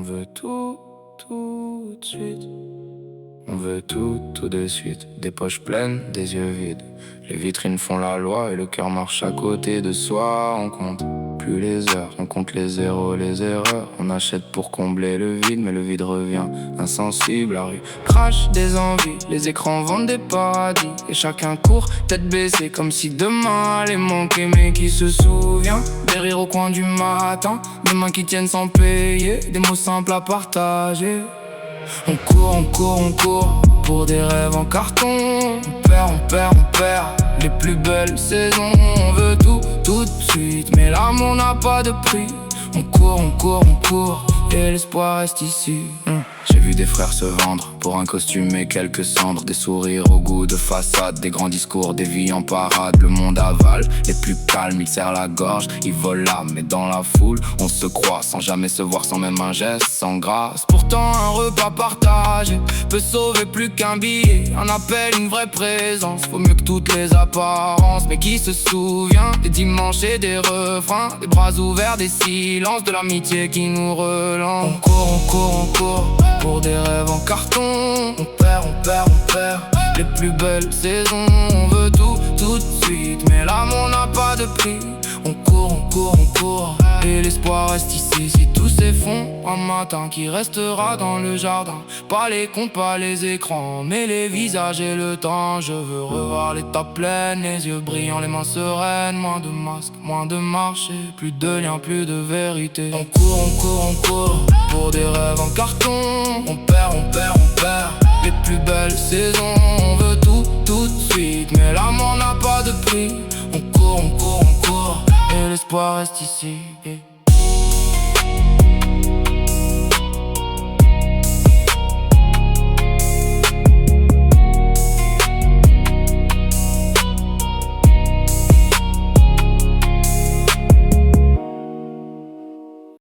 veut tout, tout de suite. On veut tout, tout de suite. Des poches pleines, des yeux vides. Les vitrines font la loi et le cœur marche à côté de soi. On compte plus les heures, on compte les zéros, les erreurs. On achète pour combler le vide, mais le vide revient insensible. La rue crache des envies, les écrans vendent des paradis. Et chacun court, tête baissée, comme si demain allait manquer. Mais qui se souvient des rires au coin du matin, des mains qui tiennent sans payer, des mots simples à partager. On court, on court, on court pour des rêves en carton. On perd, on perd, on perd les plus belles saisons. On veut tout, tout de suite, mais l'amour n'a pas de prix. On court, on court, on court et l'espoir reste ici. J'ai vu des frères se vendre pour un costume et quelques cendres. Des sourires au goût de façade, des grands discours, des vies en parade. Le monde avale, les plus calmes, ils serrent la gorge. Ils volent l'âme, mais dans la foule, on se croit sans jamais se voir, sans même un geste, sans grâce. Pourtant un repas partagé peut sauver plus qu'un billet. Un appel, une vraie présence, vaut mieux que toutes les apparences. Mais qui se souvient des dimanches et des refrains, des bras ouverts, des silences, de l'amitié qui nous relance. On court, on court, on court pour des rêves en carton. On perd, on perd, on perd les plus belles saisons. On veut tout, tout de suite, mais l'amour n'a pas de prix. On court, on court, on court et l'espoir reste ici. Si tout s'effondre un matin, qui restera dans le jardin? Pas les comptes, pas les écrans, mais les visages et le temps. Je veux revoir les tables pleines, les yeux brillants, les mains sereines. Moins de masques, moins de marché, plus de liens, plus de vérité. On court, on court, on court pour des rêves en carton. On perd, on perd, on perd les plus belles saisons. On veut tout, tout de suite, mais l'amour n'a pas de prix. On court, on court, on court et l'espoir reste ici.